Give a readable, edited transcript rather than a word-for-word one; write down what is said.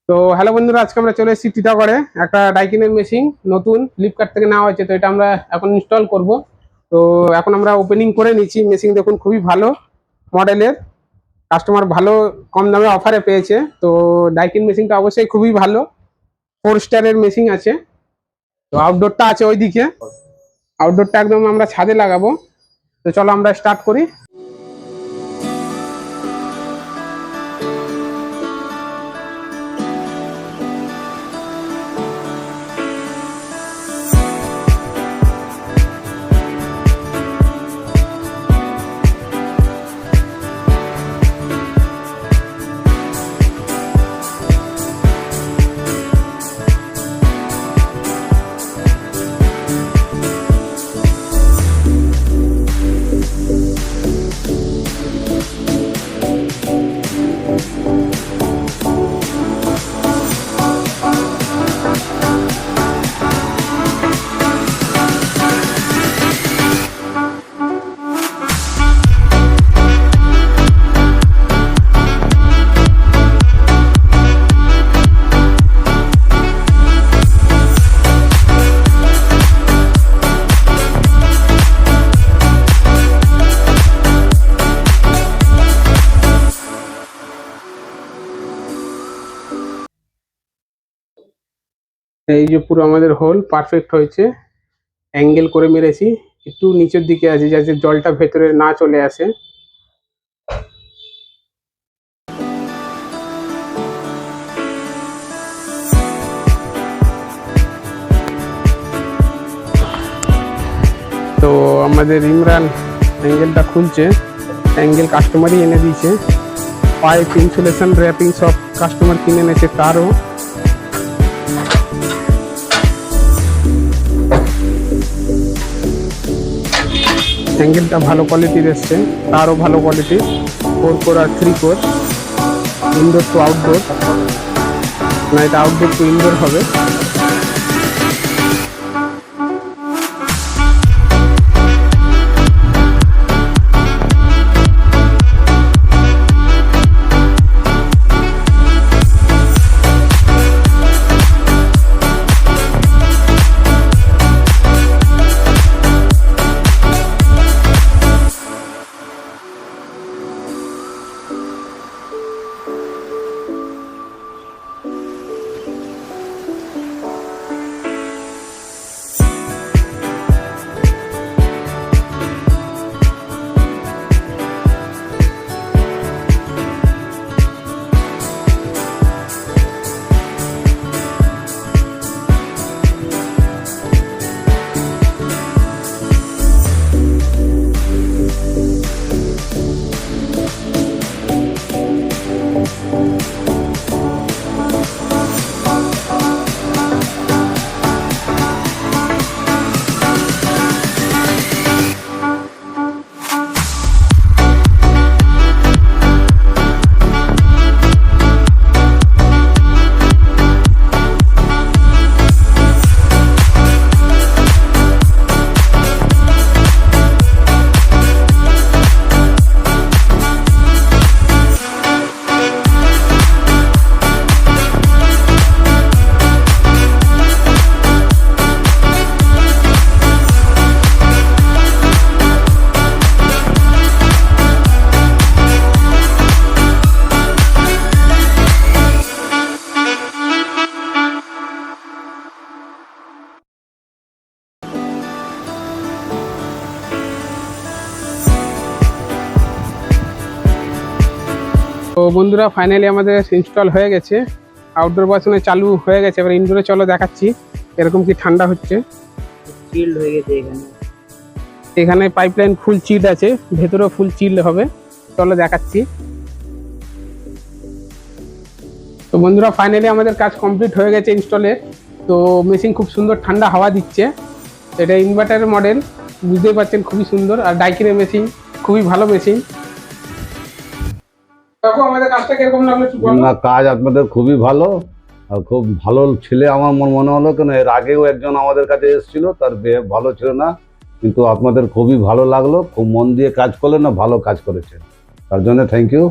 তো হ্যালো বন্ধুরা, আজকে আমরা চলে এসেছি টিটাগড়ে। একটা ডাইকিনের মেশিন নতুন ফ্লিপকার্ট থেকে নেওয়া হয়েছে, তো এটা আমরা এখন ইনস্টল করব। তো এখন আমরা ওপেনিং করে নিচ্ছি। মেশিন দেখুন খুবই ভালো মডেলের, কাস্টমার ভালো কম দামে অফারে পেয়েছে। তো ডাইকিন মেশিনটা অবশ্যই খুবই ভালো, 4 স্টারের মেশিন আছে। তো আউটডোরটা আছে ওইদিকে, আউটডোরটা একদম আমরা ছাদে লাগাবো। তো চলো আমরা স্টার্ট করি। এই যে পুরো আমাদের হোল পারফেক্ট হয়েছে, অ্যাঙ্গেল করে মেরেছি। একটু নিচের দিকে আছে যাতে জলটা ভেতরে না চলে আসে। তো আমাদের ইমরান অ্যাঙ্গেলটা খুলছে, অ্যাঙ্গেল কাস্টমারই এনে দিয়েছে। পাইপ ইনসুলেশন র্যাপিং সব কাস্টমার কিনে এনেছে। তারও অ্যাঙ্গেলটা ভালো কোয়ালিটির এসছে, তারও ভালো কোয়ালিটি, 4 কোর আর 3 কোর। ইনডোর টু আউটডোর, না এটা আউটডোর টু ইনডোর হবে। তো বন্ধুরা ফাইনালি আমাদের ইনস্টল হয়ে গেছে, আউটডোর বাসনে চালু হয়ে গেছে। এবার ইনডোরে চলো দেখাচ্ছি এরকম কি ঠান্ডা হচ্ছে। চিল্ড হয়ে গেছে এখানে পাইপলাইন ফুল চিল্ড আছে, ভেতরেও ফুল চিল্ড হবে। চলো দেখাচ্ছি। তো বন্ধুরা ফাইনালি আমাদের কাজ কমপ্লিট হয়ে গেছে ইনস্টলের। তো মেশিন খুব সুন্দর ঠান্ডা হাওয়া দিচ্ছে। এটা ইনভার্টারের মডেল, বুঝতেই পারছেন খুবই সুন্দর। আর ডাইকিনের মেশিন খুবই ভালো মেশিন। আমাদের কাজটা কিরকম লাগলো একটু বলো। না, কাজ আপনাদের খুবই ভালো আর খুব ভালো ছেলে আমার মনে হলো। কেন এর আগেও একজন আমাদের কাছে এসেছিল, তার বিহেভ ভালো ছিল না, কিন্তু আপনাদের খুবই ভালো লাগলো। খুব মন দিয়ে কাজ করলেন না, ভালো কাজ করেছেন, তার জন্য থ্যাংক ইউ।